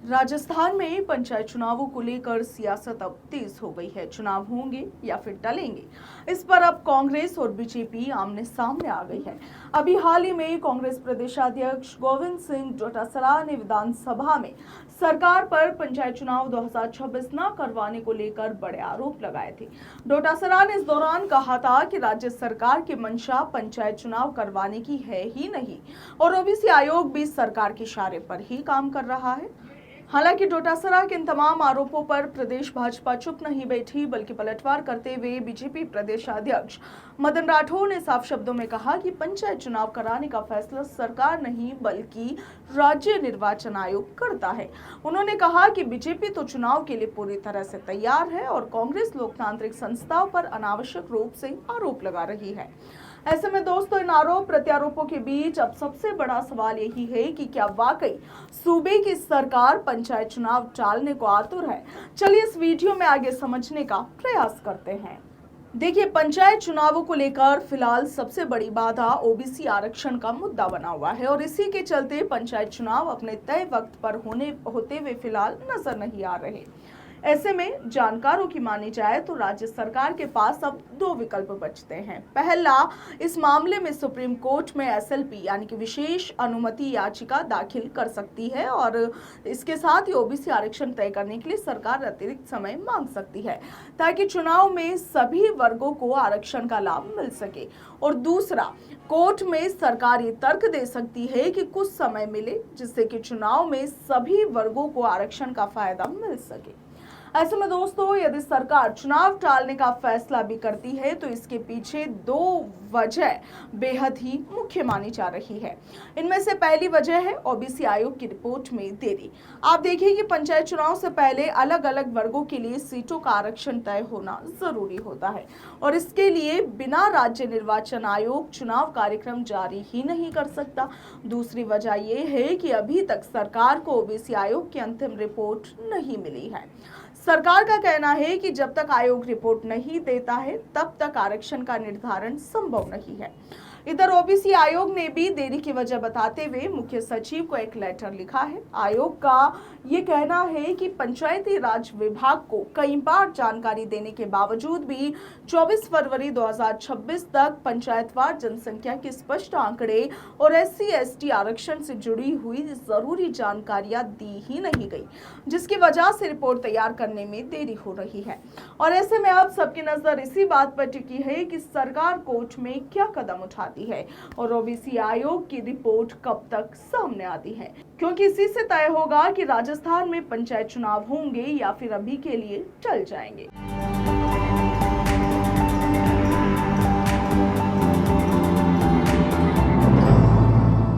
राजस्थान में पंचायत चुनावों को लेकर सियासत अब तेज हो गई है। चुनाव होंगे या फिर टलेंगे, इस पर अब कांग्रेस और बीजेपी आमने सामने आ गई है। अभी हाल ही में कांग्रेस प्रदेशाध्यक्ष गोविंद सिंह डोटासरा ने विधानसभा में सरकार पर पंचायत चुनाव 2026 न करवाने को लेकर बड़े आरोप लगाए थे। डोटासरा ने इस दौरान कहा था कि राज्य सरकार की मंशा पंचायत चुनाव करवाने की है ही नहीं और ओबीसी आयोग भी सरकार के इशारे पर ही काम कर रहा है। हालांकि डोटासरा के इन तमाम आरोपों पर प्रदेश भाजपा चुप नहीं बैठी, बल्कि पलटवार करते हुए बीजेपी प्रदेशाध्यक्ष मदन राठौर ने साफ शब्दों में कहा कि पंचायत चुनाव कराने का फैसला सरकार नहीं बल्कि राज्य निर्वाचन आयोग करता है। उन्होंने कहा कि बीजेपी तो चुनाव के लिए पूरी तरह से तैयार है और कांग्रेस लोकतांत्रिक संस्थाओं पर अनावश्यक रूप से आरोप लगा रही है। ऐसे में दोस्तों, इन आरोप प्रत्यारोपों के बीच अब सबसे बड़ा सवाल यही है कि क्या वाकई सूबे की सरकार पंचायत चुनाव टालने को आतुर है। चलिए इस वीडियो में आगे समझने का प्रयास करते हैं। देखिए, पंचायत चुनावों को लेकर फिलहाल सबसे बड़ी बाधा ओबीसी आरक्षण का मुद्दा बना हुआ है और इसी के चलते पंचायत चुनाव अपने तय वक्त पर होते हुए फिलहाल नजर नहीं आ रहे। ऐसे में जानकारों की मानी जाए तो राज्य सरकार के पास अब दो विकल्प बचते हैं। पहला, इस मामले में सुप्रीम कोर्ट में एसएलपी यानी कि विशेष अनुमति याचिका दाखिल कर सकती है और इसके साथ ही ओबीसी आरक्षण तय करने के लिए सरकार अतिरिक्त समय मांग सकती है ताकि चुनाव में सभी वर्गों को आरक्षण का लाभ मिल सके। और दूसरा, कोर्ट में सरकार ये तर्क दे सकती है कि कुछ समय मिले जिससे कि चुनाव में सभी वर्गों को आरक्षण का फायदा मिल सके। ऐसे में दोस्तों, यदि सरकार चुनाव टालने का फैसला भी करती है तो इसके पीछे दो वजह बेहद ही मुख्य मानी जा रही है। इनमें से पहली वजह है ओबीसी आयोग की रिपोर्ट में देरी। आप देखिए कि पंचायत चुनाव से पहले अलग अलग वर्गों के लिए सीटों का आरक्षण तय होना जरूरी होता है और इसके लिए बिना राज्य निर्वाचन आयोग चुनाव कार्यक्रम जारी ही नहीं कर सकता। दूसरी वजह यह है कि अभी तक सरकार को ओबीसी आयोग की अंतिम रिपोर्ट नहीं मिली है। सरकार का कहना है कि जब तक आयोग रिपोर्ट नहीं देता है तब तक आरक्षण का निर्धारण संभव नहीं है। इधर ओबीसी आयोग ने भी देरी की वजह बताते हुए मुख्य सचिव को एक लेटर लिखा है। आयोग का ये कहना है कि पंचायती राज विभाग को कई बार जानकारी देने के बावजूद भी 24 फरवरी 2026 तक पंचायतवार जनसंख्या के स्पष्ट आंकड़े और SC/ST आरक्षण से जुड़ी हुई जरूरी जानकारियां दी ही नहीं गई, जिसकी वजह से रिपोर्ट तैयार करने में देरी हो रही है। और ऐसे में अब सबकी नजर इसी बात पर टिकी है कि सरकार कोर्ट में क्या कदम उठाती है और ओबीसी आयोग की रिपोर्ट कब तक सामने आती है, क्योंकि इसी से तय होगा कि राजस्थान में पंचायत चुनाव होंगे या फिर अभी के लिए टल जाएंगे।